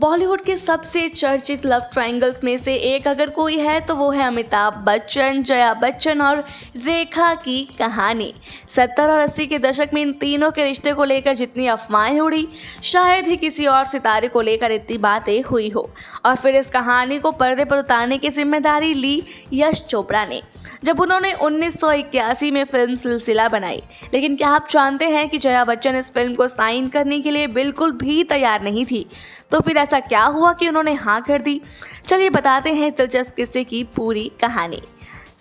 बॉलीवुड के सबसे चर्चित लव ट्रायंगल्स में से एक अगर कोई है तो वो है अमिताभ बच्चन, जया बच्चन और रेखा की कहानी। 70 और 80 के दशक में इन तीनों के रिश्ते को लेकर जितनी अफवाहें उड़ी, शायद ही किसी और सितारे को लेकर इतनी बातें हुई हो। और फिर इस कहानी को पर्दे पर उतारने की जिम्मेदारी ली यश चोपड़ा ने, जब उन्होंने 1981 में फिल्म सिलसिला बनाई। लेकिन क्या आप जानते हैं कि जया बच्चन इस फिल्म को साइन करने के लिए बिल्कुल भी तैयार नहीं थी। तो फिर ऐसा क्या हुआ कि उन्होंने हाँ कर दी? चलिए बताते हैं इस दिलचस्प किस्से की पूरी कहानी।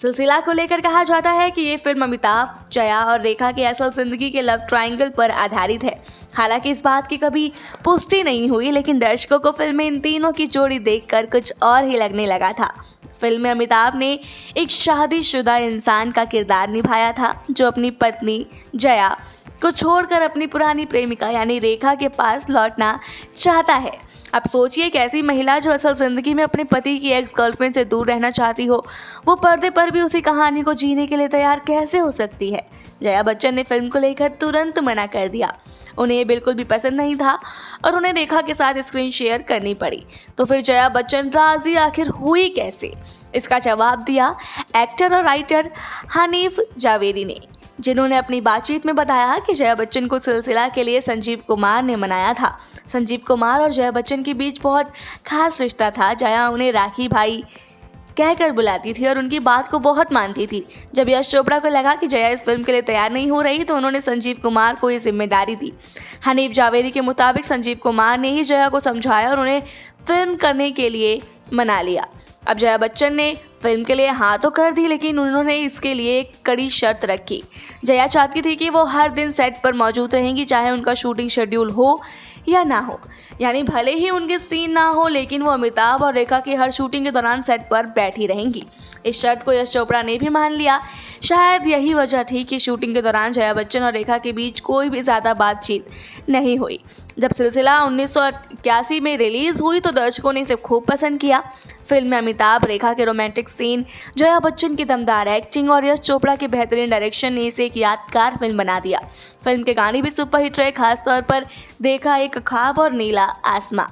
सिलसिला को लेकर कहा जाता है कि ये फिल्म अमिताभ, जया और रेखा की असल जिंदगी के लव ट्रायंगल पर आधारित है। हालांकि इस बात की कभी पुष्टि नहीं हुई, लेकिन दर्शकों को फिल्म में इन तीनों की जोड़ी देखकर कुछ और ही लगने लगा था। फिल्म में अमिताभ ने एक शादीशुदा इंसान का किरदार निभाया था, जो अपनी पत्नी जया को छोड़कर अपनी पुरानी प्रेमिका यानी रेखा के पास लौटना चाहता है। अब सोचिए, एक ऐसी महिला जो असल जिंदगी में अपने पति की एक्स गर्लफ्रेंड से दूर रहना चाहती हो, वो पर्दे पर भी उसी कहानी को जीने के लिए तैयार कैसे हो सकती है? जया बच्चन ने फिल्म को लेकर तुरंत मना कर दिया। उन्हें ये बिल्कुल भी पसंद नहीं था और उन्हें रेखा के साथ स्क्रीन शेयर करनी पड़ी। तो फिर जया बच्चन राजी आखिर हुई कैसे? इसका जवाब दिया एक्टर और राइटर हनीफ जावेदी ने, जिन्होंने अपनी बातचीत में बताया कि जया बच्चन को सिलसिला के लिए संजीव कुमार ने मनाया था। संजीव कुमार और जया बच्चन के बीच बहुत खास रिश्ता था। जया उन्हें राखी भाई कहकर बुलाती थी और उनकी बात को बहुत मानती थी। जब यश चोपड़ा को लगा कि जया इस फिल्म के लिए तैयार नहीं हो रही, तो उन्होंने संजीव कुमार को ये जिम्मेदारी दी। हनीफ जावेदी के मुताबिक संजीव कुमार ने ही जया को समझाया और उन्हें फिल्म करने के लिए मना लिया। अब जया बच्चन ने फिल्म के लिए हाँ तो कर दी, लेकिन उन्होंने इसके लिए एक कड़ी शर्त रखी। जया चाहती थी कि वो हर दिन सेट पर मौजूद रहेंगी, चाहे उनका शूटिंग शेड्यूल हो या ना हो। यानी भले ही उनके सीन ना हो, लेकिन वो अमिताभ और रेखा की हर शूटिंग के दौरान सेट पर बैठी रहेंगी। इस शर्त को यश चोपड़ा ने भी मान लिया। शायद यही वजह थी कि शूटिंग के दौरान जया बच्चन और रेखा के बीच कोई भी ज़्यादा बातचीत नहीं हुई। जब सिलसिला 1981 में रिलीज़ हुई तो दर्शकों ने इसे खूब पसंद किया। फिल्म में अमिताभ रेखा के रोमांटिक सीन, जया बच्चन की दमदार एक्टिंग और यश चोपड़ा के बेहतरीन डायरेक्शन ने इसे एक यादगार फिल्म बना दिया। फिल्म के गाने भी सुपरहिट रहे, खासतौर पर देखा एक ख्वाब और नीला आसमां।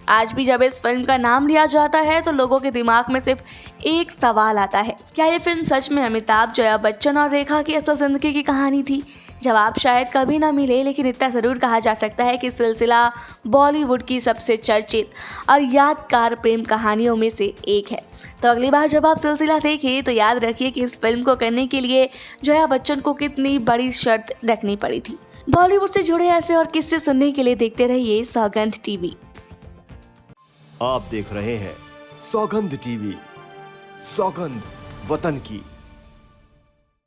आज भी जब इस फिल्म का नाम लिया जाता है तो लोगों के दिमाग में सिर्फ एक सवाल आता है, क्या ये फिल्म सच में अमिताभ, जया बच्चन और रेखा की असल जिंदगी की कहानी थी? जवाब शायद कभी ना मिले, लेकिन इतना ज़रूर कहा जा सकता है कि सिलसिला बॉलीवुड की सबसे चर्चित और यादगार प्रेम कहानियों में से एक है। तो अगली बार जब आप सिलसिला देखें तो याद रखिए कि इस फिल्म को करने के लिए जया बच्चन को कितनी बड़ी शर्त रखनी पड़ी थी। बॉलीवुड से जुड़े ऐसे और किस्से सुनने के लिए देखते रहिए सौगंध टीवी। आप देख रहे हैं सौगंध टीवी, सौगंध वतन की।